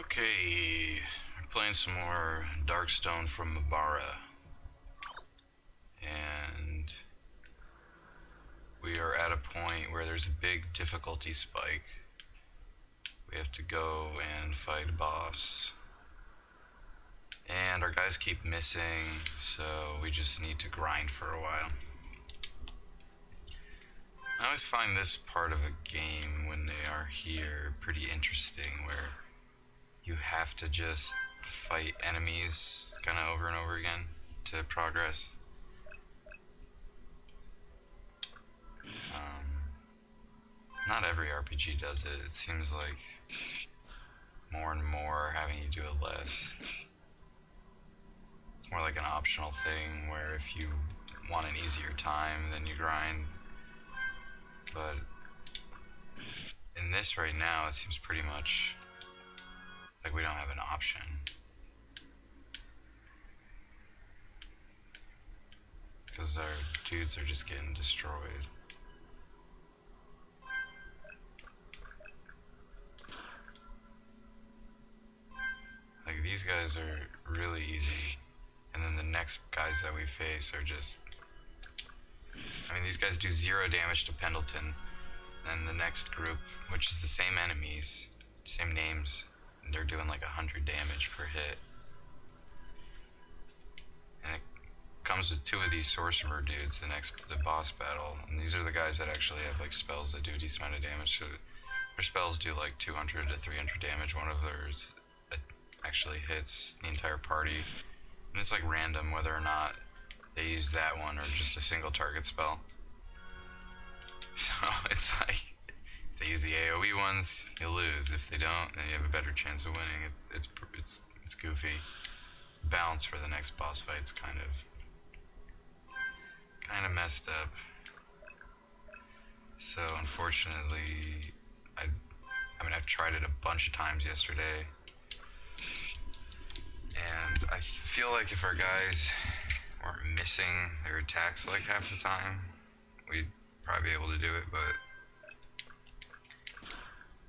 Okay, we're playing some more Darkstone from Mebara, and we are at a point where there's a big difficulty spike. We have to go and fight a boss, and our guys keep missing, so we just need to grind for a while. I always find this part of a game when they are here pretty interesting, where you have to just fight enemies kind of over and over again to progress. Not every RPG does it. It seems like more and more having you do it less. It's more like an optional thing where if you want an easier time, then you grind. But in this right now, it seems pretty much like we don't have an option. Because our dudes are just getting destroyed. Like, these guys are really easy. And then the next guys that we face are just... I mean, these guys do 0 damage to Pendleton. And the next group, which is the same enemies, same names, they're doing like 100 damage per hit. And it comes with 2 of these sorcerer dudes, the boss battle. And these are the guys that actually have like spells that do a decent amount of damage. So their spells do like 200 to 300 damage. One of theirs actually hits the entire party. And it's like random whether or not they use that one or just a single target spell. So it's like, if they use the AoE ones, you'll lose. If they don't, then you have a better chance of winning. It's goofy. Balance for the next boss fight's kind of messed up. So unfortunately, I've tried it a bunch of times yesterday, and I feel like if our guys weren't missing their attacks like half the time, we'd probably be able to do it, but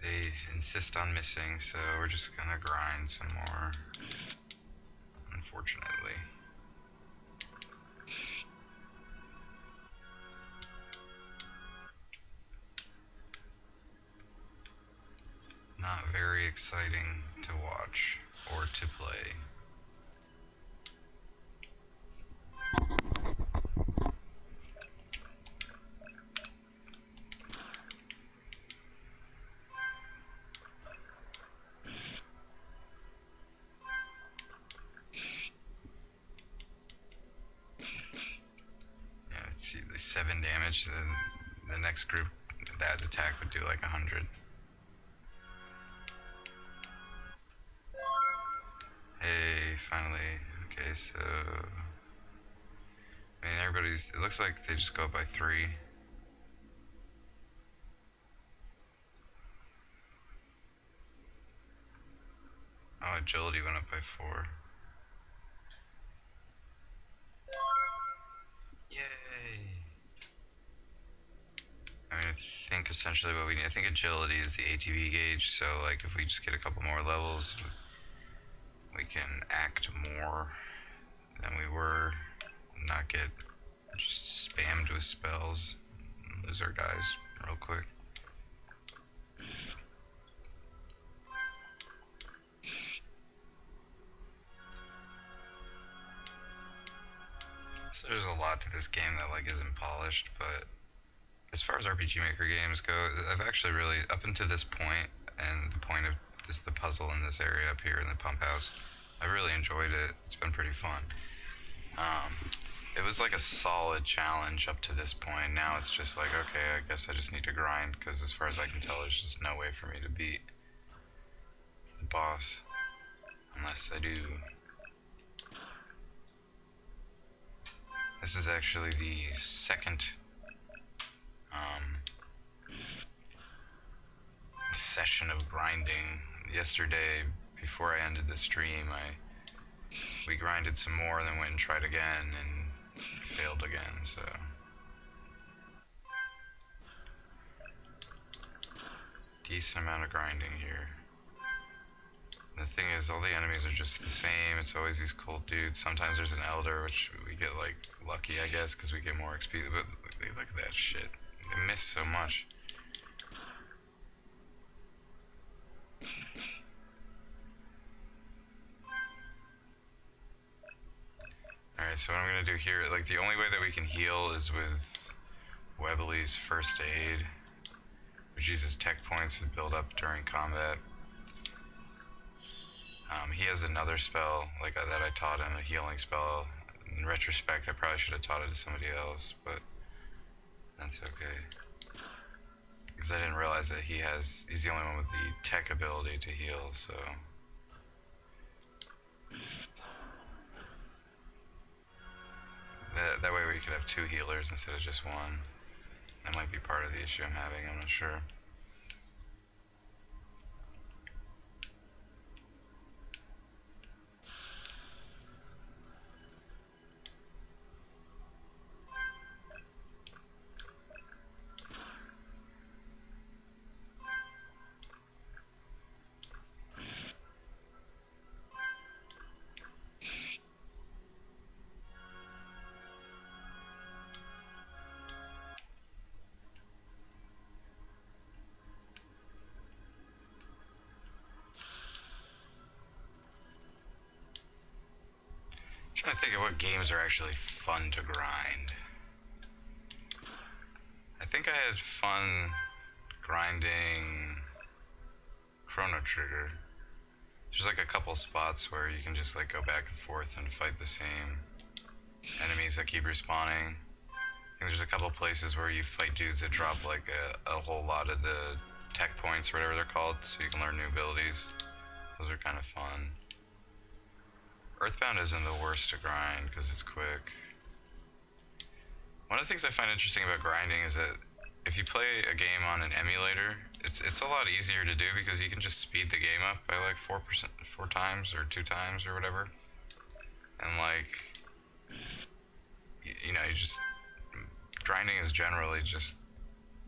they insist on missing, so we're just gonna grind some more, unfortunately. Not very exciting to watch or to play. Yeah, see, the 7 damage, the next group, that attack would do like 100. Hey, finally. Okay, so... I mean, it looks like they just go up by 3. Oh, agility went up by 4. Yay! I mean, I think essentially what we need, I think agility is the ATB gauge, so like if we just get a couple more levels, we can act more than we were, not get just spammed with spells and lose our guys real quick. So there's a lot to this game that like isn't polished, but as far as RPGMaker games go, I've actually really, up until this point, and the point of the puzzle in this area up here in the pump house, I really enjoyed it. It's been pretty fun. It was like a solid challenge up to this point. Now it's just like, okay, I guess I just need to grind, because as far as I can tell, there's just no way for me to beat the boss unless I do. This is actually the second session of grinding. Yesterday, before I ended the stream, we grinded some more, then went and tried again, and failed again, so... Decent amount of grinding here. The thing is, all the enemies are just the same. It's always these cool dudes. Sometimes there's an elder, which we get like lucky, I guess, because we get more XP. But look at that shit. They miss so much. Alright, so what I'm gonna do here, like the only way that we can heal is with Webley's first aid, which uses tech points to build up during combat. He has another spell like that I taught him, a healing spell. In retrospect, I probably should have taught it to somebody else, but that's okay. Because I didn't realize that he's the only one with the tech ability to heal, so. That way we could have 2 healers instead of just 1. That might be part of the issue I'm having, I'm not sure. I'm trying to think of what games are actually fun to grind. I think I had fun grinding Chrono Trigger. There's like a couple spots where you can just like go back and forth and fight the same enemies that keep respawning. I think there's a couple places where you fight dudes that drop like a whole lot of the tech points or whatever they're called, so you can learn new abilities. Those are kind of fun. Earthbound isn't the worst to grind because it's quick. One of the things I find interesting about grinding is that if you play a game on an emulator, it's a lot easier to do because you can just speed the game up by like 4 times or 2 times or whatever. And like, you know, grinding is generally just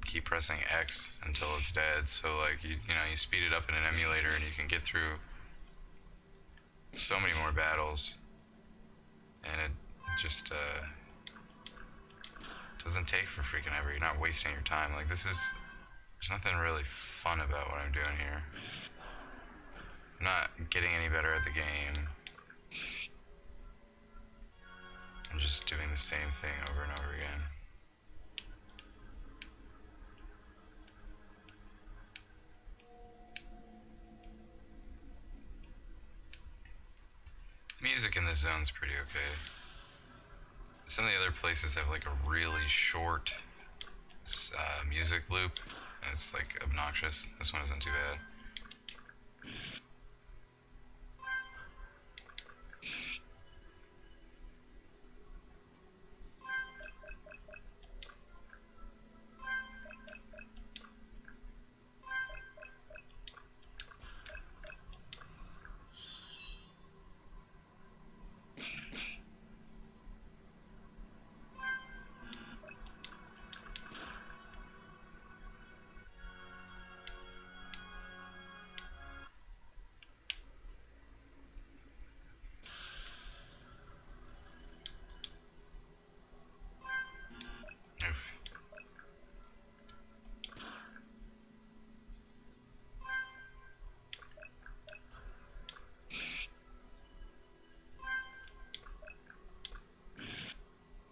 keep pressing X until it's dead. So like, you know, you speed it up in an emulator and you can get through so many more battles, and it just doesn't take for freaking ever. You're not wasting your time. Like there's nothing really fun about what I'm doing here. I'm not getting any better at the game. I'm just doing the same thing over and over again. Music in this zone's pretty okay. Some of the other places have like a really short music loop, and it's like obnoxious. This one isn't too bad.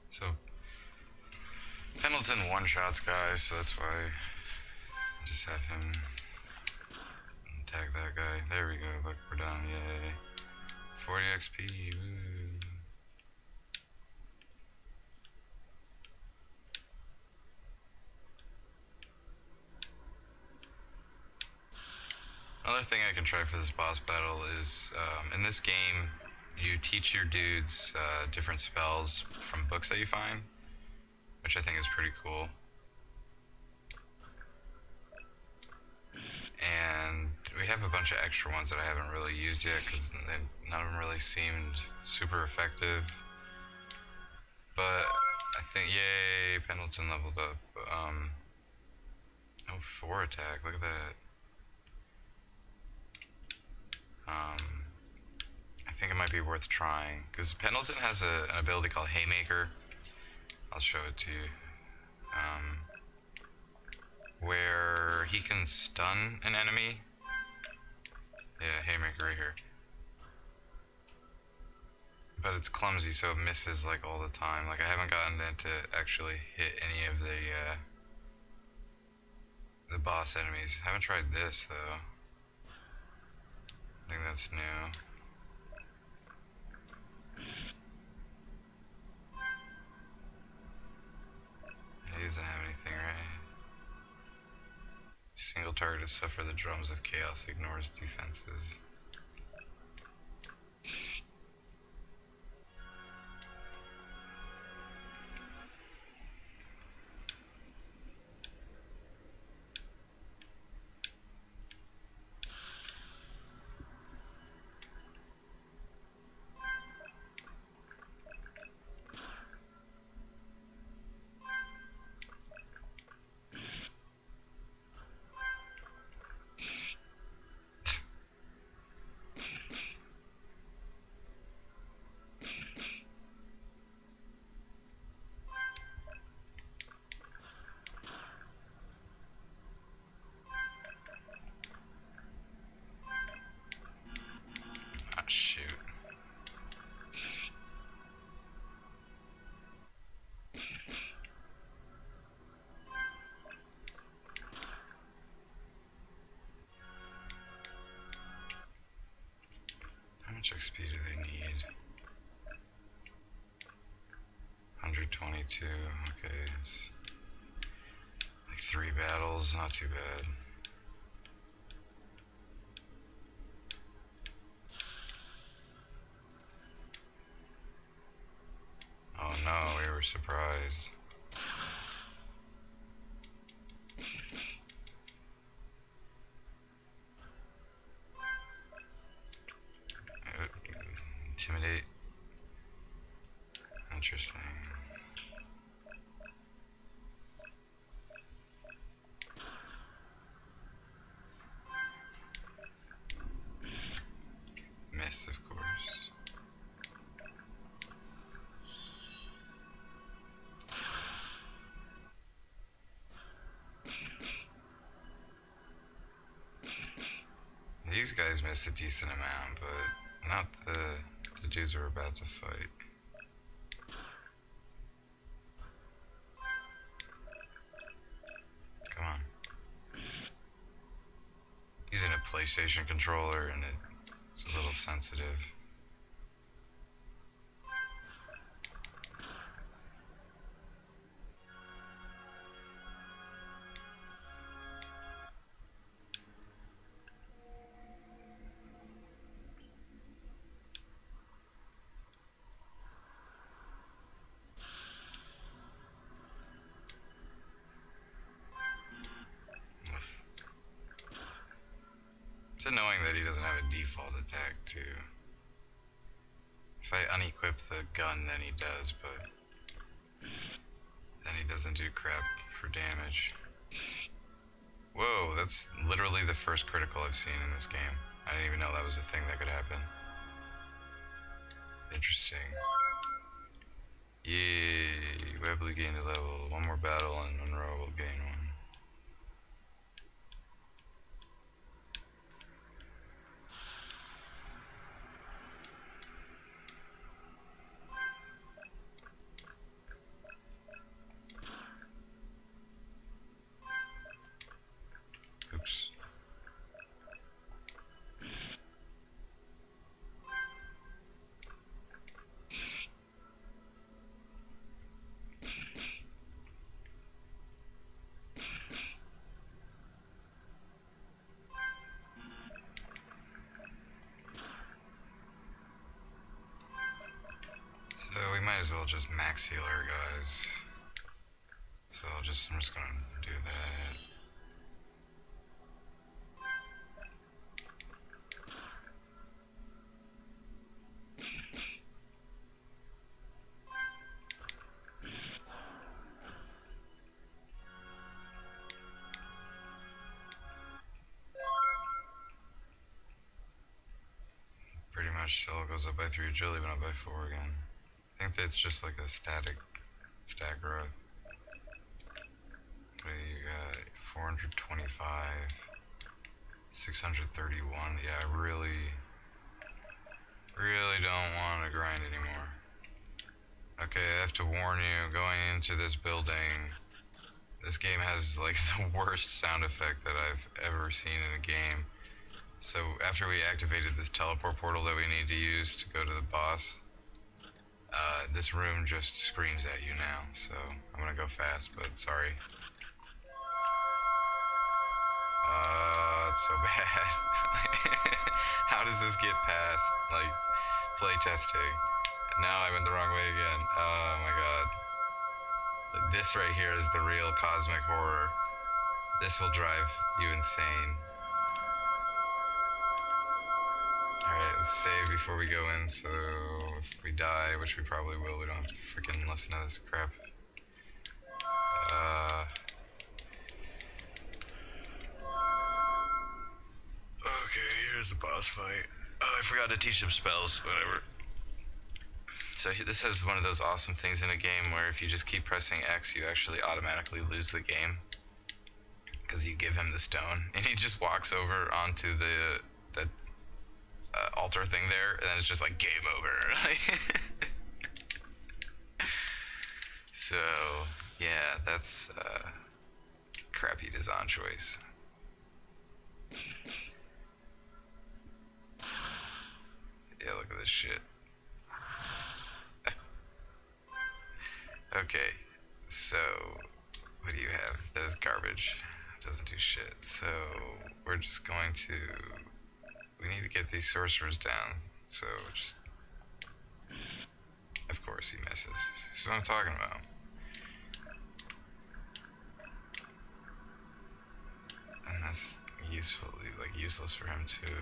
So, Pendleton one-shots guys, so that's why I just have him tag that guy. There we go, look, we're done, yay. 40 XP, woo. Another thing I can try for this boss battle is, in this game, you teach your dudes different spells from books that you find, which I think is pretty cool. And we have a bunch of extra ones that I haven't really used yet because none of them really seemed super effective. But I think, yay, Pendleton leveled up. Oh, 4 attack, look at that. I think it might be worth trying, because Pendleton has an ability called Haymaker. I'll show it to you. Where he can stun an enemy. Yeah, Haymaker right here. But it's clumsy, so it misses like all the time. Like I haven't gotten it to actually hit any of the boss enemies. Haven't tried this though. I think that's new. He doesn't have anything, right? Single target to suffer the drums of chaos, ignores defenses. Ah, shoot. How much XP do they need? 122, okay, it's like 3 battles, not too bad. Oh no, we were surprised. Intimidate. Interesting. Miss, of course. These guys miss a decent amount, but not the dudes we're about to fight. Come on. Using a PlayStation controller and it's a little sensitive. It's annoying that he doesn't have a default attack too. If I unequip the gun, then he does, but then he doesn't do crap for damage. Whoa, that's literally the first critical I've seen in this game. I didn't even know that was a thing that could happen. Interesting. Yay, Webley gained a level. One more battle and Monroe will gain one. Oops. So we might as well just max heal our guys. So I'm just gonna do that. damage still goes up by 3 agility, but not by 4 again. I think that's just like a static stat growth. What do you got? 425, 631. Yeah, I really don't want to grind anymore. Okay, I have to warn you, going into this building, this game has like the worst sound effect that I've ever seen in a game. So after we activated this teleport portal that we need to use to go to the boss, this room just screams at you now, so I'm gonna go fast, but sorry. It's so bad. How does this get past, like, playtesting? Now I went the wrong way again. Oh my god. This right here is the real cosmic horror. This will drive you insane. Alright, let's save before we go in, so if we die, which we probably will, we don't have to freaking listen to this crap. Okay, here's the boss fight. Oh, I forgot to teach them spells, whatever. So this has one of those awesome things in a game where if you just keep pressing X, you actually automatically lose the game. Because you give him the stone, and he just walks over onto the altar thing there, and then it's just like, game over. So, yeah, that's crappy design choice. Yeah, look at this shit. Okay, so what do you have? That is garbage. It doesn't do shit. So we're just going to... We need to get these sorcerers down. So just... Of course he misses. This is what I'm talking about. And that's useless for him too.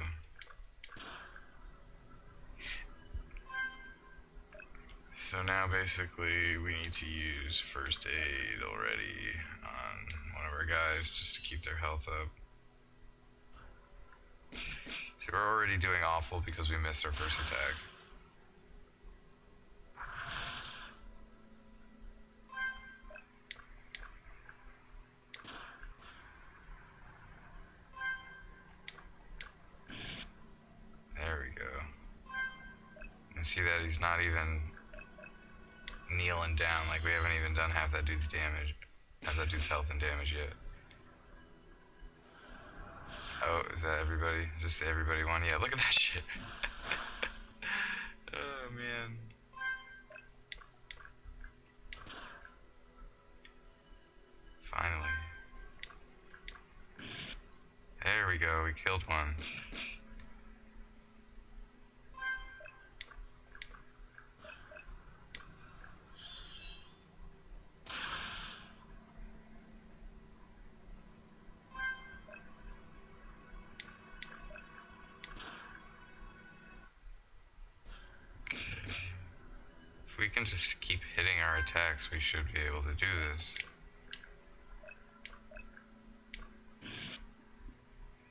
So now basically we need to use first aid already on one of our guys just to keep their health up. So we're already doing awful because we missed our first attack. There we go. You can see that he's not even kneeling down, like we haven't even done half that dude's damage, half that dude's health and damage yet. Oh, is that everybody? Is this the everybody one? Yeah, look at that shit. Oh man. Finally. There we go, we killed one. If we can just keep hitting our attacks, we should be able to do this.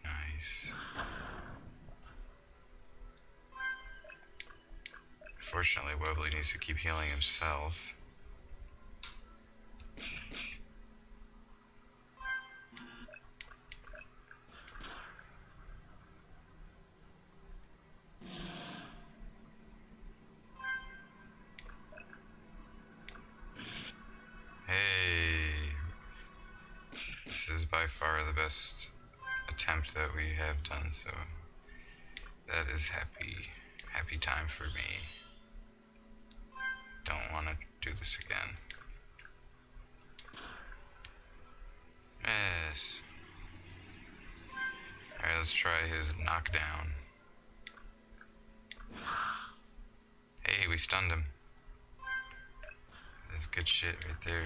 Nice. Fortunately, Webley needs to keep healing himself. This is by far the best attempt that we have done, so that is happy time for me. Don't want to do this again. Yes. Alright, let's try his knockdown. Hey, we stunned him. That's good shit right there.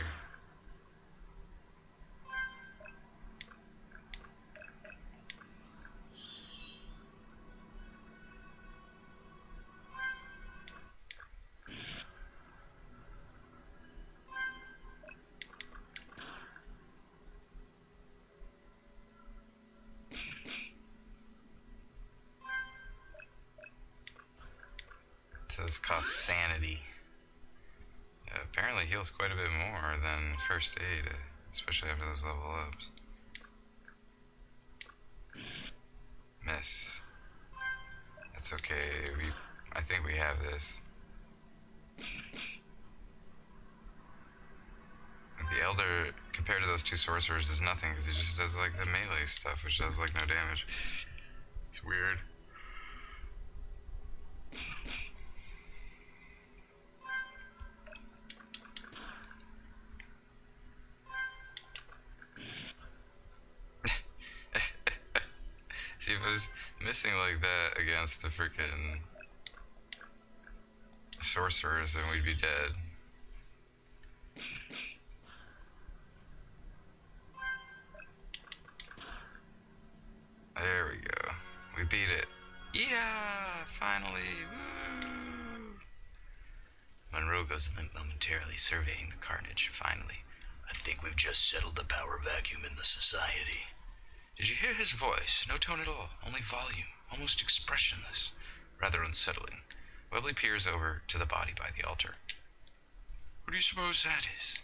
this costs sanity. Apparently heals quite a bit more than first aid, especially after those level ups. Miss. That's okay. I think we have this. The Elder, compared to those two sorcerers, is nothing because he just does like the melee stuff, which does like no damage. It's weird. See, if it was missing like that against the freaking sorcerers, then we'd be dead. There we go. We beat it. Yeah, finally. Woo! Monroe goes limp momentarily, surveying the carnage. Finally, I think we've just settled the power vacuum in the society. Did you hear his voice? No tone at all, only volume, almost expressionless. Rather unsettling. Webley peers over to the body by the altar. What do you suppose that is?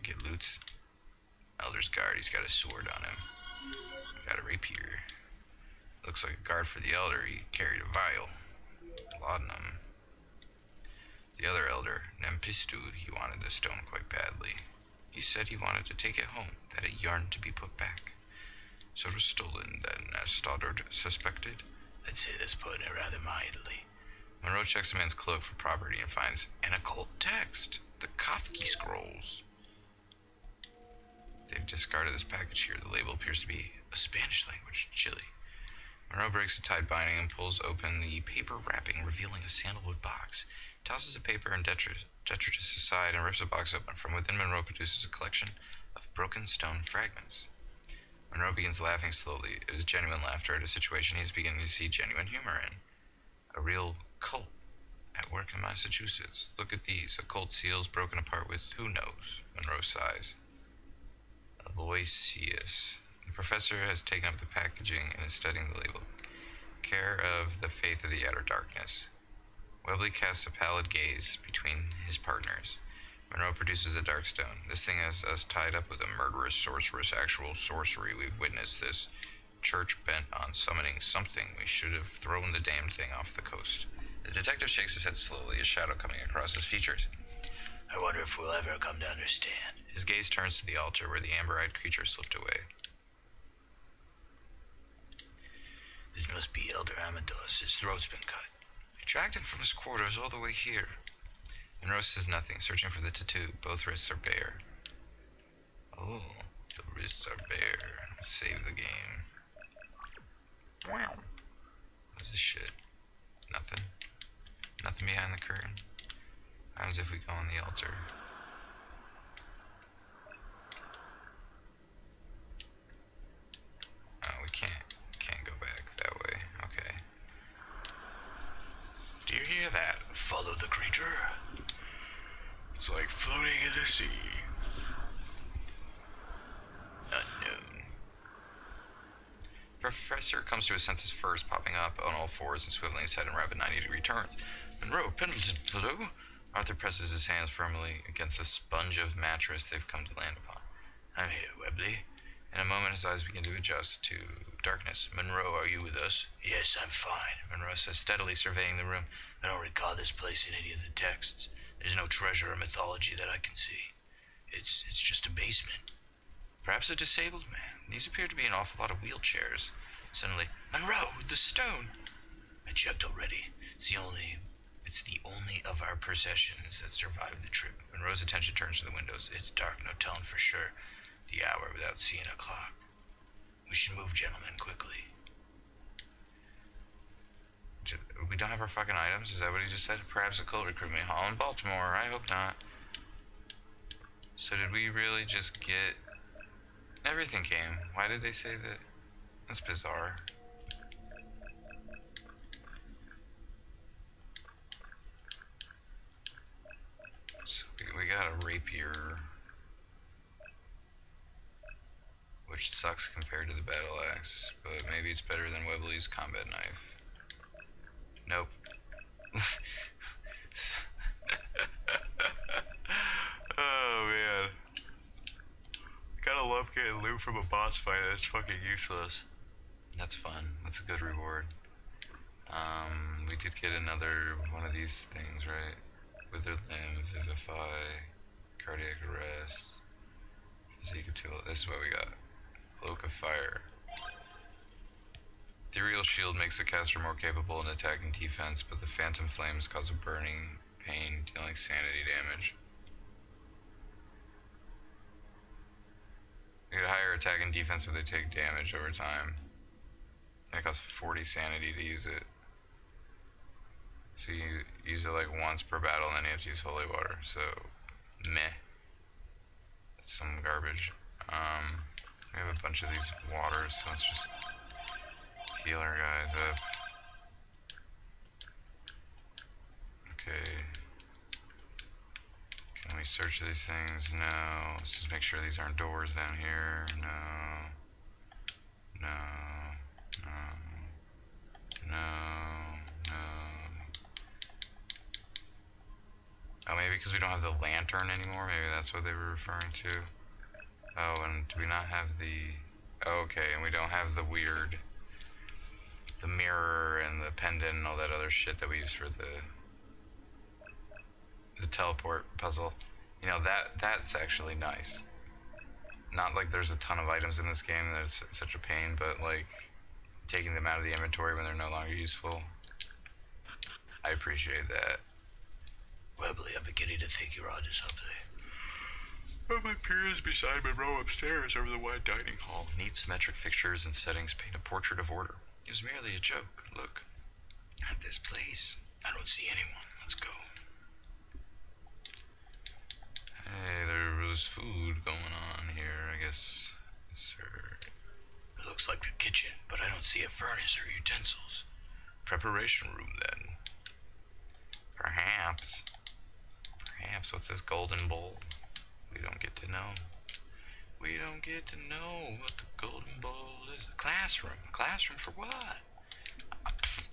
Get loots. Elder's guard, he's got a sword on him. Got a rapier. Looks like a guard for the elder. He carried a vial. Laudanum. The other elder, Nempistu, he wanted the stone quite badly. He said he wanted to take it home, that it yearned to be put back. So it was stolen then, as Stoddard suspected? I'd say that's putting it rather mildly. Monroe checks the man's cloak for property and finds an occult text. The Kafki scrolls. They've discarded this package here. The label appears to be a Spanish language, Chile. Monroe breaks the tied binding and pulls open the paper wrapping, revealing a sandalwood box. Tosses the paper and detritus aside and rips the box open. From within, Monroe produces a collection of broken stone fragments. Monroe begins laughing slowly. It is genuine laughter at a situation he is beginning to see genuine humor in. A real cult at work in Massachusetts. Look at these. Occult seals broken apart with who knows. Monroe sighs. Aloysius. The professor has taken up the packaging and is studying the label. Care of the faith of the outer darkness. Webley casts a pallid gaze between his partners. Monroe produces a dark stone. This thing has us tied up with a murderous sorceress, actual sorcery. We've witnessed this church bent on summoning something. We should have thrown the damned thing off the coast. The detective shakes his head slowly, a shadow coming across his features. I wonder if we'll ever come to understand. His gaze turns to the altar where the amber-eyed creature slipped away. This must be Elder Amados. His throat's been cut. I dragged him from his quarters all the way here. Monroe says nothing, searching for the tattoo. Both wrists are bare. Oh, the wrists are bare. Save the game. Wow. What's this shit? Nothing. Nothing behind the curtain. What happens if we go on the altar? Oh, we can't go back that way. Okay. Do you hear that? Follow the creature. It's like floating in the sea. Unknown. Professor comes to his senses first, popping up on all fours and swiveling his head in rapid 90-degree turns. Monroe, Pendleton, hello? Arthur presses his hands firmly against the sponge of mattress they've come to land upon. I'm here, Webley. In a moment, his eyes begin to adjust to darkness. Monroe, are you with us? Yes, I'm fine. Monroe says, steadily surveying the room. I don't recall this place in any of the texts. There's no treasure or mythology that I can see. It's just a basement. Perhaps a disabled man. These appear to be an awful lot of wheelchairs. Suddenly, Monroe, the stone! I checked already. It's the only of our possessions that survived the trip. Monroe's attention turns to the windows. It's dark, no telling for sure the hour without seeing a clock. We should move, gentlemen, quickly. We don't have our fucking items? Is that what he just said? Perhaps a cult recruitment hall in Baltimore. I hope not. So did we really just get... Everything came. Why did they say that? That's bizarre. So we got a rapier, which sucks compared to the battle axe, but maybe it's better than Webley's combat knife. Nope, Oh man. Gotta love getting loot from a boss fight that's fucking useless. That's fun. That's a good reward. We did get another one of these things, right? Withered Limb, Vivify, Cardiac Arrest, Zekatul. This is what we got. Cloak of Fire. Ethereal Shield makes the caster more capable in attack and defense, but the Phantom Flames cause a burning pain, dealing sanity damage. They get higher attack and defense, but they take damage over time. And it costs 40 sanity to use it. So you use it like once per battle, and then you have to use holy water. So, meh. That's some garbage. We have a bunch of these waters, so let's just heal our guys up. Okay. Can we search these things? No. Let's just make sure these aren't doors down here. No. No. No. No. No. Oh, maybe because we don't have the lantern anymore. Maybe that's what they were referring to. Oh, and do we not have the... Oh, okay, and we don't have the weird... The mirror and the pendant and all that other shit that we use for the teleport puzzle. You know, that's actually nice. Not like there's a ton of items in this game that's such a pain, but like taking them out of the inventory when they're no longer useful. I appreciate that. Webley, I'm beginning to think you're onto something. But my peers beside Monroe upstairs over the wide dining hall. Neat symmetric fixtures and settings paint a portrait of order. It was merely a joke. Look. At this place. I don't see anyone. Let's go. Hey, there was food going on here, I guess. Sir. It looks like the kitchen, but I don't see a furnace or utensils. Preparation room, then. Perhaps. Perhaps. What's this golden bowl? We don't get to know. We don't get to know what the golden bowl is. A classroom. A classroom for what?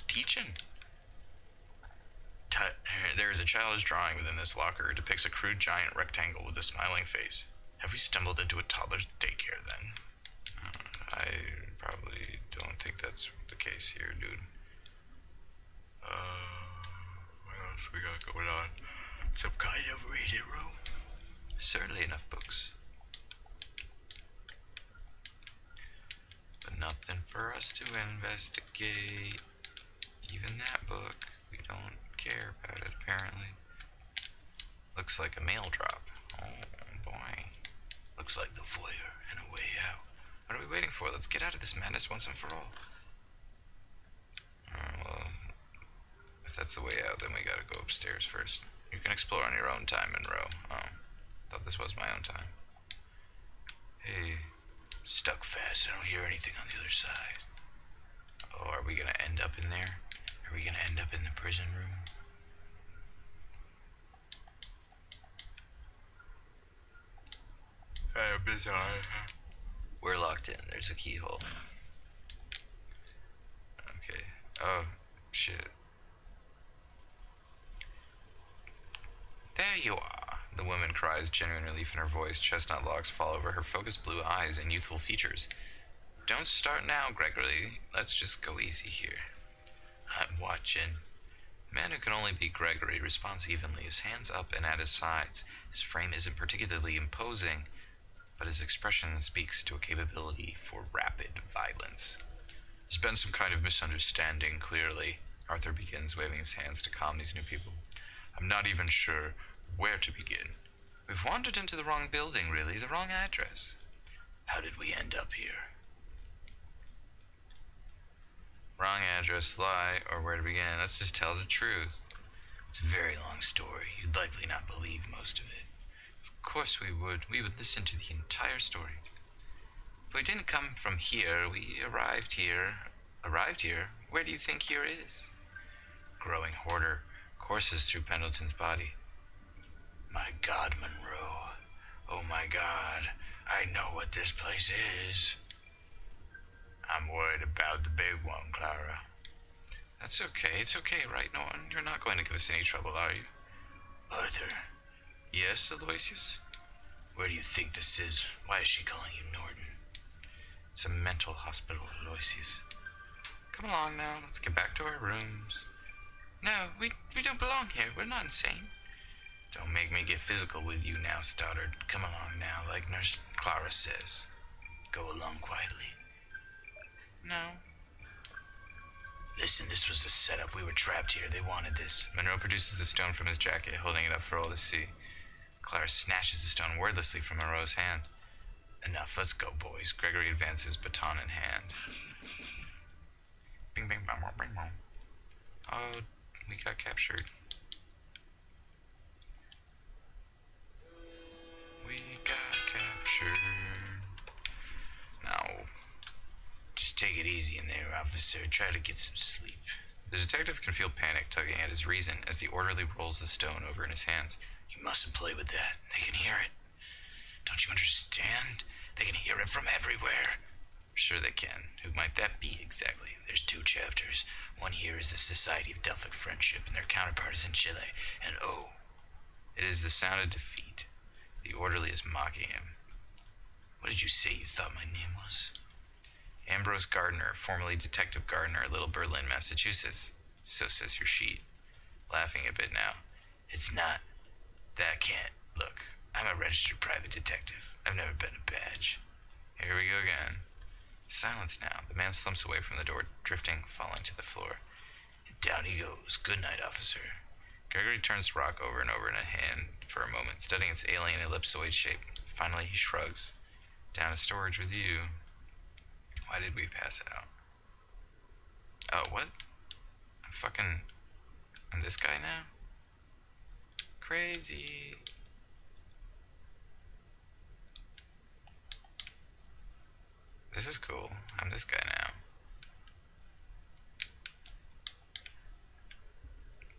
Teaching. There is a childish drawing within this locker. It depicts a crude giant rectangle with a smiling face. Have we stumbled into a toddler's daycare then? I probably don't think that's the case here, dude. What else we got going on? Some kind of reading room? Certainly enough books. But nothing for us to investigate. Even that book, we don't care about it, apparently. Looks like a mail drop. Oh, boy. Looks like the foyer and a way out. What are we waiting for? Let's get out of this madness once and for all. Well, if that's the way out, then we gotta go upstairs first. You can explore on your own time, Monroe. Oh, thought this was my own time. Hey. Stuck fast. I don't hear anything on the other side. Oh, are we gonna end up in there? Are we gonna end up in the prison room? Bizarre. We're locked in. There's a keyhole. Okay. Oh, shit. There you are, the woman cries, genuine relief in her voice. Chestnut locks fall over her focused blue eyes and youthful features. Don't start now, Gregory. Let's just go easy here. I'm watching. The man who can only be Gregory responds evenly, his hands up and at his sides. His frame isn't particularly imposing, but his expression speaks to a capability for rapid violence. There's been some kind of misunderstanding, clearly. Arthur begins, waving his hands to calm these new people. I'm not even sure where to begin. We've wandered into the wrong building, really, the wrong address. How did we end up here? Wrong address, lie, or where to begin. Let's just tell the truth. It's a very long story. You'd likely not believe most of it. Of course we would. We would listen to the entire story. If we didn't come from here, we arrived here. Arrived here? Where do you think here is? Growing hoarder courses through Pendleton's body. My God, Monroe. Oh my God. I know what this place is. I'm worried about the big one, Clara. That's okay. It's okay, right, Norton? You're not going to give us any trouble, are you? Arthur. Yes, Aloysius? Where do you think this is? Why is she calling you Norton? It's a mental hospital, Aloysius. Come along now. Let's get back to our rooms. No, we don't belong here. We're not insane. Don't make me get physical with you now, Stoddard. Come along now, like Nurse Clara says. Go along quietly. No. Listen, this was a setup. We were trapped here. They wanted this. Monroe produces the stone from his jacket, holding it up for all to see. Clara snatches the stone wordlessly from Monroe's hand. Enough, let's go, boys. Gregory advances, baton in hand. Bing, bing, bang, bang, bang. Oh, we got captured. We got captured. Now, just take it easy in there, officer. Try to get some sleep. The detective can feel panic tugging at his reason as the orderly rolls the stone over in his hands. You mustn't play with that. They can hear it. Don't you understand? They can hear it from everywhere. Sure they can. Who might that be exactly? There's 2 chapters. One here is the Society of Delphic Friendship, and their counterpart is in Chile. And oh, it is the sound of defeat. The orderly is mocking him. What did you say you thought my name was? Ambrose Gardner, formerly Detective Gardner, Little Berlin, Massachusetts. So says your sheet. Laughing a bit now. It's not. That can't. Look, I'm a registered private detective. I've never been a badge. Here we go again. Silence now. The man slumps away from the door, drifting, falling to the floor. And down he goes. Good night, officer. Gregory turns the rock over and over in a hand for a moment, studying its alien ellipsoid shape. Finally, he shrugs. Down to storage with you. Why did we pass out? Oh, what? I'm this guy now? Crazy. This is cool. I'm this guy now.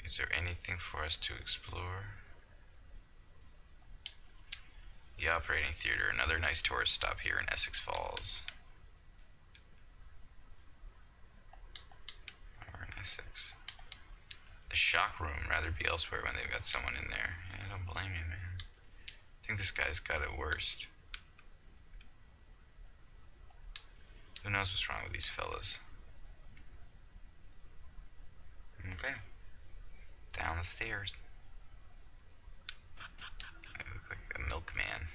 Is there anything for us to explore? The operating theater, another nice tourist stop here in Essex Falls. Or in Essex. The shock room, rather be elsewhere when they've got someone in there. Yeah, I don't blame you, man. I think this guy's got it worst. Who knows what's wrong with these fellas? Okay. Down the stairs. I look like a milkman.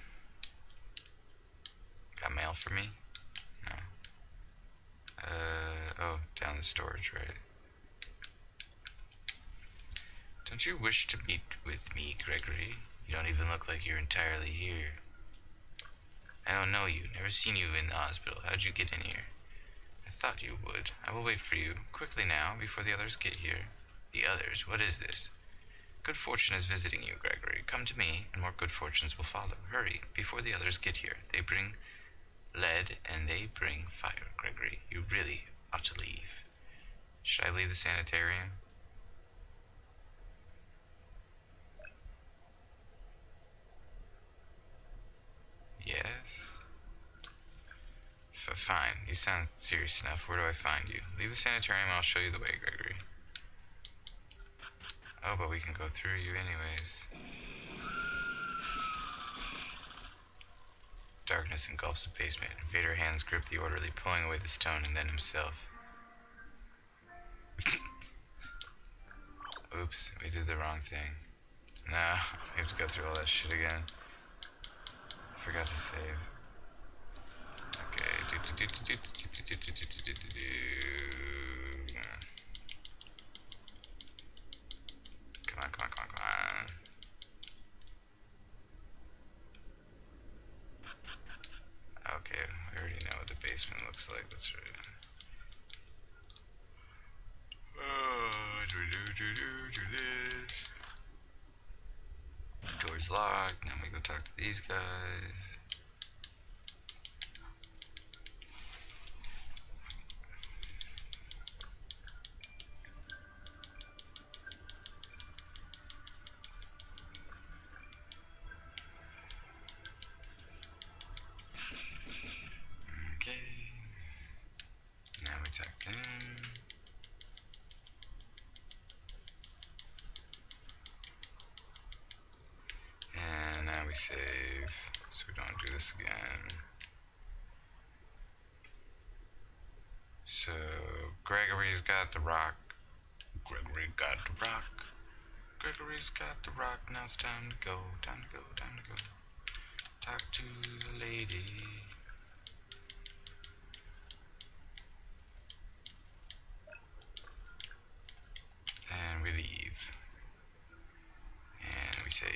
Got mail for me? No. Oh, down the storage, right? Don't you wish to meet with me, Gregory? You don't even look like you're entirely here. I don't know you. Never seen you in the hospital. How'd you get in here? I thought you would. I will wait for you. Quickly now, before the others get here. The others? What is this? Good fortune is visiting you, Gregory. Come to me, and more good fortunes will follow. Hurry, before the others get here. They bring lead, and they bring fire, Gregory. You really ought to leave. Should I leave the sanitarium? Yes. Fine. You sound serious enough. Where do I find you? Leave the sanitarium and I'll show you the way, Gregory. Oh, but we can go through you anyways. Darkness engulfs the basement. Vader hands grip the orderly, pulling away the stone and then himself. Oops, we did the wrong thing. No, we have to go through all that shit again. Forgot to save. Okay. Come on. Okay, we already know what the basement looks like. That's right. Do this. Door's locked. Now we go talk to these guys. Okay. Now we talk to him. save so we don't do this again. So, Gregory's got the rock. Gregory got the rock. Gregory's got the rock. Now it's time to go. Time to go. Time to go. Talk to the lady. And we leave. And we save.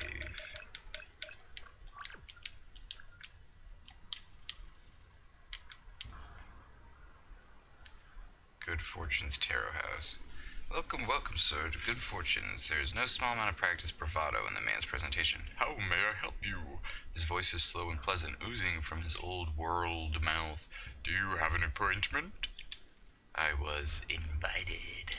Good Fortune's Tarot House. Welcome, welcome, sir, to Good Fortunes. There is no small amount of practice bravado in the man's presentation. How may I help you? His voice is slow and pleasant, oozing from his old world mouth. Do you have an appointment? I was invited.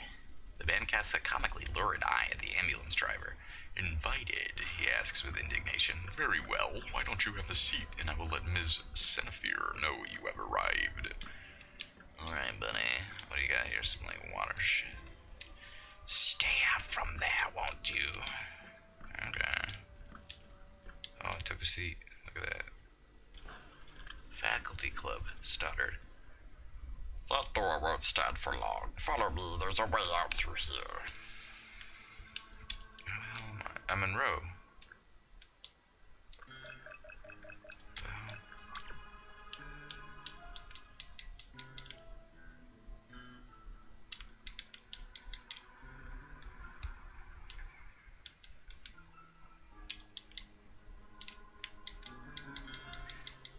The man casts a comically lurid eye at the ambulance driver. Invited, he asks with indignation. Very well, why don't you have a seat, and I will let Ms. Senefear know you have arrived. Alright, buddy. What do you got here? Some, like, water shit. Stay out from there, won't you? Okay. Oh, I took a seat. Look at that. Faculty Club. Stuttered. That door won't stand for long. Follow me, there's a way out through here. Where the hell am I? I'm in row.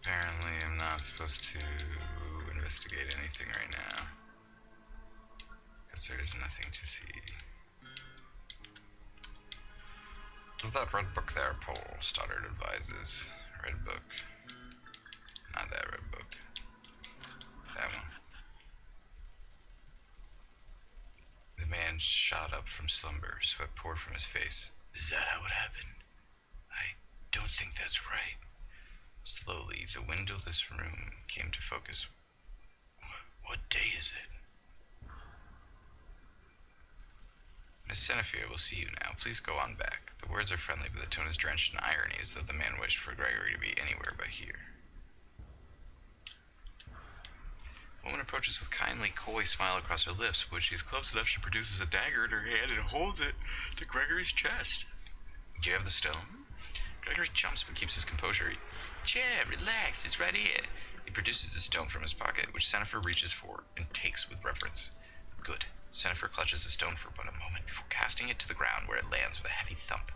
Apparently I'm not supposed to investigate anything right now, because there's nothing to see. That red book there, Paul, Stoddard advises. Red book. Not that red book. That one. The man shot up from slumber, sweat poured from his face. Is that how it happened? I don't think that's right. Slowly, the windowless room came to focus. What day is it? Miss Senefear will see you now. Please go on back. The words are friendly, but the tone is drenched in irony, as though the man wished for Gregory to be anywhere but here. The woman approaches with kindly, coy smile across her lips, when she is close enough, she produces a dagger in her hand and holds it to Gregory's chest. Do you have the stone? Gregory jumps but keeps his composure. Chair, relax, it's right here. He produces the stone from his pocket, which Senefear reaches for and takes with reverence. Good. Senefear clutches the stone for but a moment before casting it to the ground, where it lands with a heavy thump.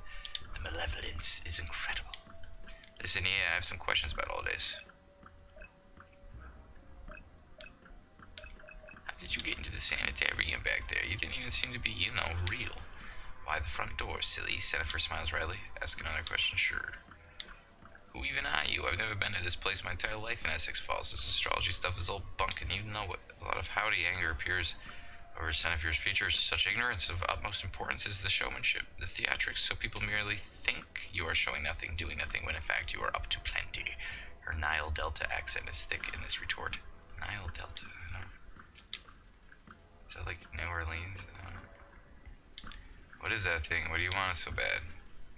The malevolence is incredible. Listen here, I have some questions about all this. How did you get into the sanitarium back there? You didn't even seem to be, real. Why the front door, silly? Senefear smiles wryly. Ask another question, sure. Who even are you? I've never been to this place my entire life in Essex Falls. This astrology stuff is all bunk, and you know what? A lot of howdy anger appears over Senefear's features. Such ignorance of utmost importance is the showmanship, the theatrics, so people merely think you are showing nothing, doing nothing, when in fact you are up to plenty. Her Nile Delta accent is thick in this retort. Nile Delta, I don't know. Is that like New Orleans? I don't know. What is that thing? What do you want so bad?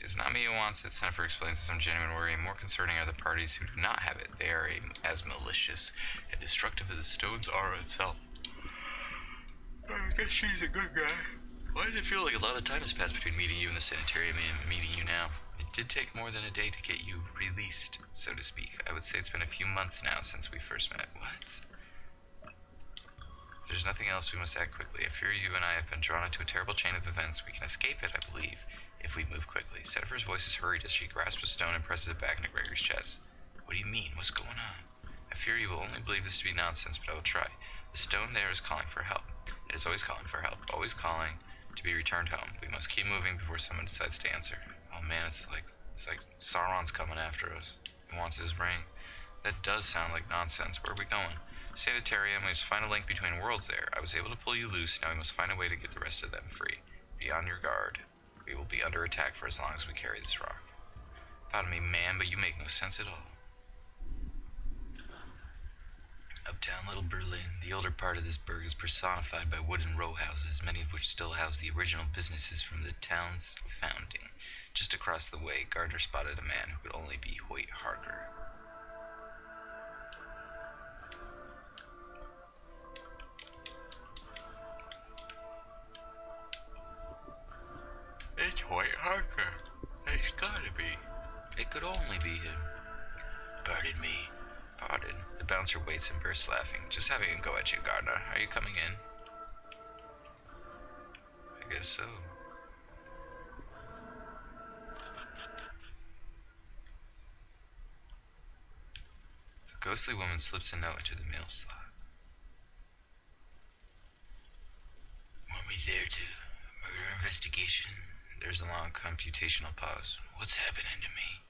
It's not me who wants it, Senefear explains with some genuine worry. More concerning are the parties who do not have it. They are as malicious and destructive as the stone's aura itself. I guess she's a good guy. Why does it feel like a lot of time has passed between meeting you in the sanitarium and meeting you now? It did take more than a day to get you released, so to speak. I would say it's been a few months now since we first met. What? If there's nothing else, we must act quickly. I fear you and I have been drawn into a terrible chain of events. We can escape it, I believe, if we move quickly. Senefear's voice is hurried as she grasps a stone and presses it back into Gregory's chest. What do you mean? What's going on? I fear you will only believe this to be nonsense, but I will try. The stone there is calling for help. It is always calling for help, always calling to be returned home. We must keep moving before someone decides to answer. Oh man, it's like Sauron's coming after us. He wants his ring. That does sound like nonsense. Where are we going? Sanitarium, we must find a link between worlds there. I was able to pull you loose, now we must find a way to get the rest of them free. Be on your guard. We will be under attack for as long as we carry this rock. Pardon me, man, but you make no sense at all. Uptown Little Berlin. The older part of this burg is personified by wooden row houses, many of which still house the original businesses from the town's founding. Just across the way, Gardner spotted a man who could only be Hoyt Harker. It's Hoyt Harker. It's gotta be. It could only be him. Pardon me. Pardon. The bouncer waits and bursts laughing. Just having a go at you, Gardner. Are you coming in? I guess so. The ghostly woman slips a note into the mail slot. Want me there too? Murder investigation? There's a long computational pause. What's happening to me?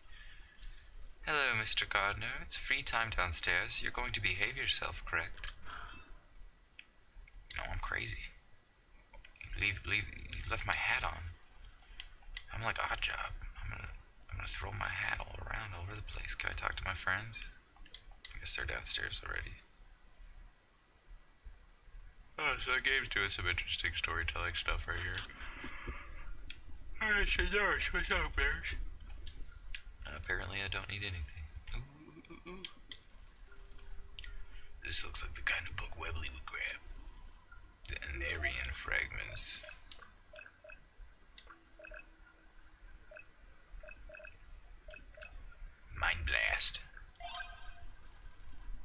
Hello, Mr. Gardner. It's free time downstairs. You're going to behave yourself, correct? No, I'm crazy. You left my hat on. I'm like Oddjob. I'm gonna throw my hat all around all over the place. Can I talk to my friends? I guess they're downstairs already. Oh, so the game's doing some interesting storytelling stuff right here. Alright, so Norris, what's up, Bears? Apparently I don't need anything. Ooh. This looks like the kind of book Webley would grab. The Anarian fragments. Mind Blast.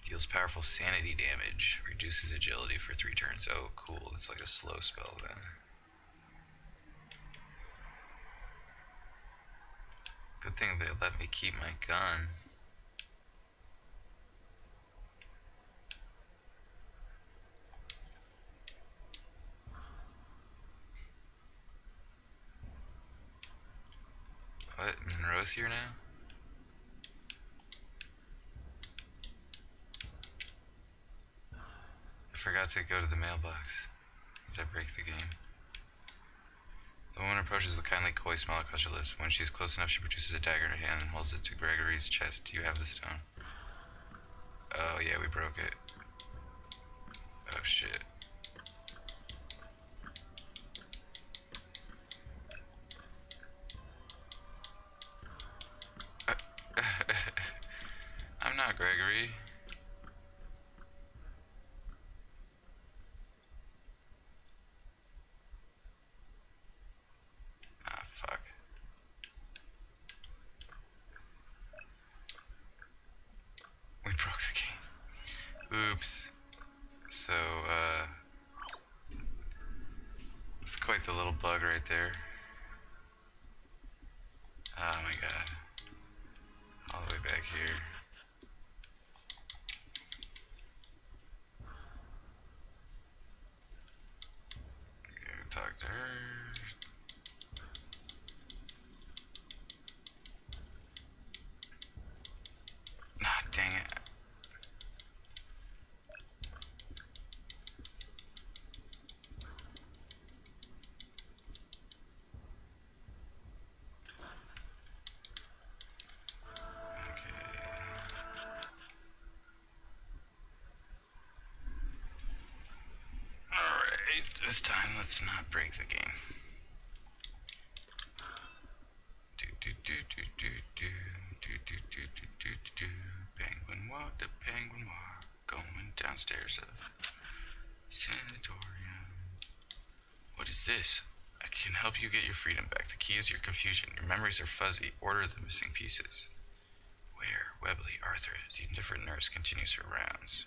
Deals powerful sanity damage. Reduces agility for 3 turns. Oh, cool. It's like a slow spell then. Good thing they let me keep my gun. What? Monroe's here now? I forgot to go to the mailbox. Did I break the game? The woman approaches with a kindly coy smile across her lips. When she is close enough, she produces a dagger in her hand and holds it to Gregory's chest. Do you have the stone? Oh, yeah, we broke it. Oh, shit. I'm not Gregory. Ah, fuck. We broke the game. Oops. So, it's quite the little bug right there. Oh my god. All the way back here. Go talk to her. Ah, dang it. This time, let's not break the game. Penguin walk, the penguin walk, going downstairs of sanatorium. What is this? I can help you get your freedom back. The key is your confusion. Your memories are fuzzy. Order the missing pieces. Where? Webley, Arthur. The indifferent nurse continues her rounds.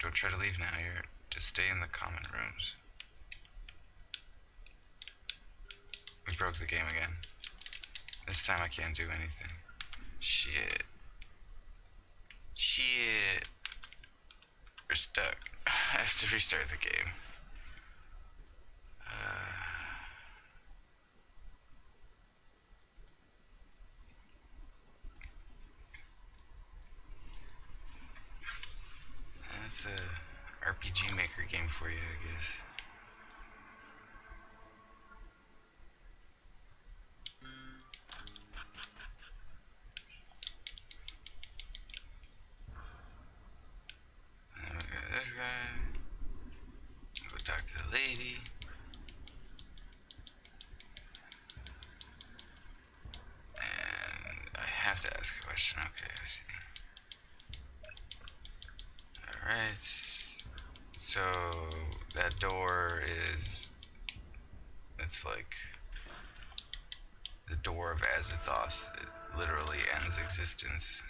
Don't try to leave now. Just stay in the common rooms. We broke the game again. This time I can't do anything. Shit. We're stuck. I have to restart the game. That's a RPGMaker game for you, I guess. question. Okay, I see. Alright. So, that door is... It's like... the door of Azathoth. It literally ends existence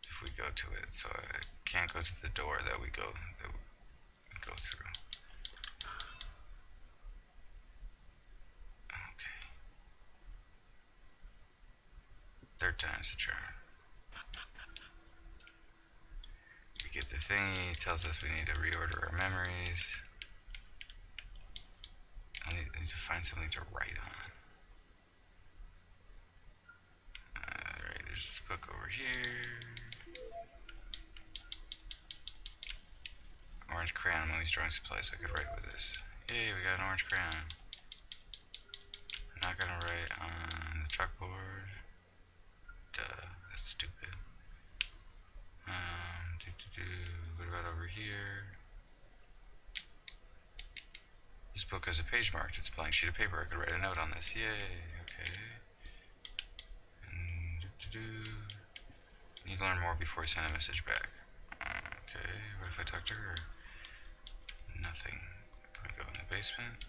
if we go to it. So I can't go to the door that we go through. Okay. Third time's the charm. We get the thingy, it tells us we need to reorder our memories. I need to find something to write on. Alright, there's this book over here. Orange crayon, I'm always drawing supplies so I could write with this. Yay, we got an orange crayon. I'm not gonna write on the chalkboard. Duh, that's stupid. What about over here? This book has a page marked. It's a blank sheet of paper. I could write a note on this. Yay, okay. And need to learn more before we send a message back. Okay, what if I talk to her? Nothing. Can we go in the basement?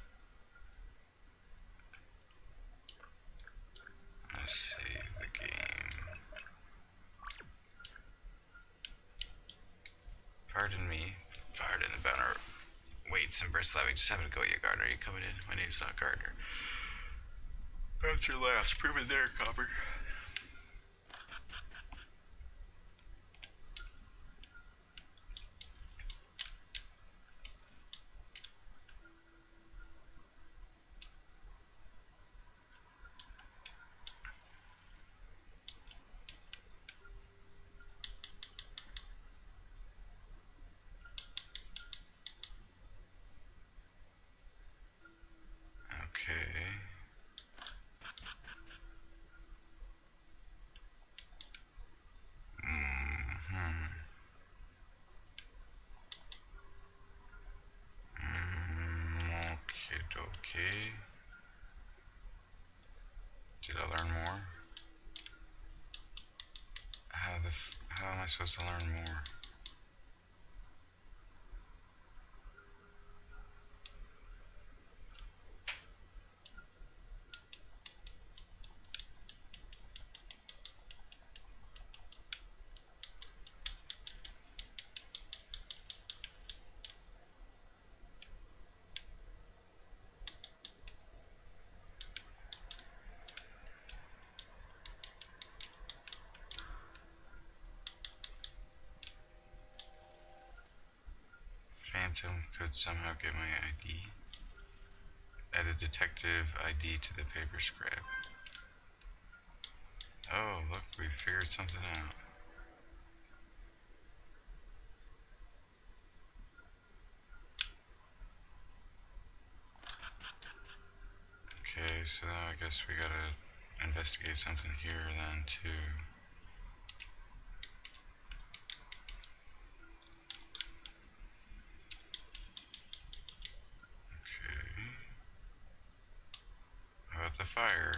Let's save the game. Pardon me. Pardon the banner. Weights and breast slapping. Just having to go, you Gardner. You coming in? My name's not Gardner. Bounce your laughs. Prove it there, Copper. Okay. Did I learn more? How am I supposed to learn more? Phantom could somehow get my ID. Add a detective ID to the paper scrap. Oh, look, we figured something out. Okay, so now I guess we gotta investigate something here then too. The fire.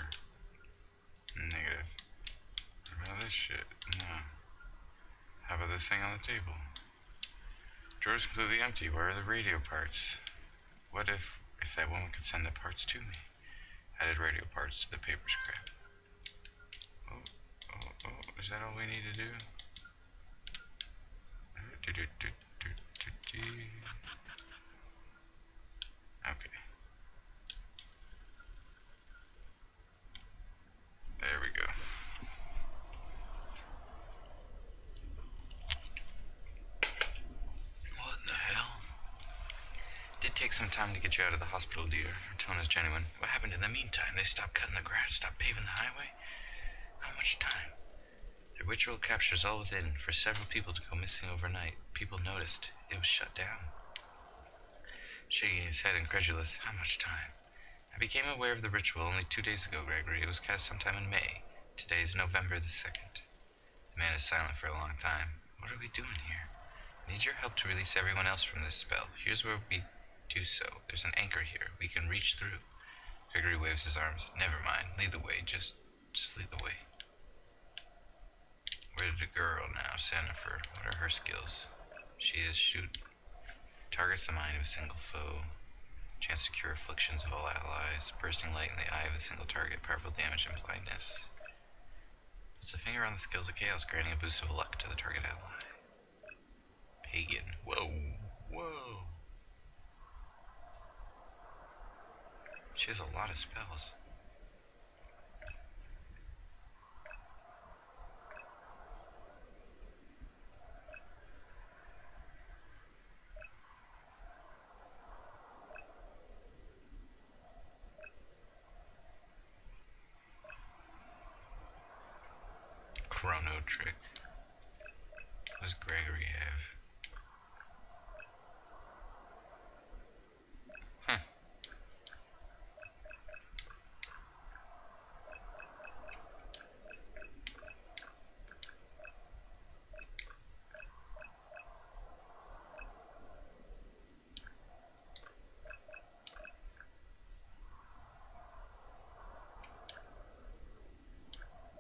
Negative. What about this shit? No. How about this thing on the table? Drawer's completely empty. Where are the radio parts? What if that woman could send the parts to me? Added radio parts to the paper scrap. Oh, is that all we need to do? Okay. There we go. What in the hell? Did take some time to get you out of the hospital, dear. Her tone is genuine. What happened in the meantime? They stopped cutting the grass, stopped paving the highway? How much time? The ritual captures all within for several people to go missing overnight. People noticed. It was shut down. Shaking his head incredulous. How much time? I became aware of the ritual only 2 days ago, Gregory. It was cast sometime in May. Today is November the 2nd. The man is silent for a long time. What are we doing here? I need your help to release everyone else from this spell. Here's where we do so. There's an anchor here. We can reach through. Gregory waves his arms. Never mind. Lead the way. Just lead the way. spotted a girl now, Jennifer. What are her skills? She is shoot. Targets the mind of a single foe. Chance to cure afflictions of all allies. Bursting light in the eye of a single target. Powerful damage and blindness. Puts a finger on the skills of chaos, granting a boost of luck to the target ally. Pagan. Whoa. Whoa. She has a lot of spells. Chrono trick. What does Gregory have?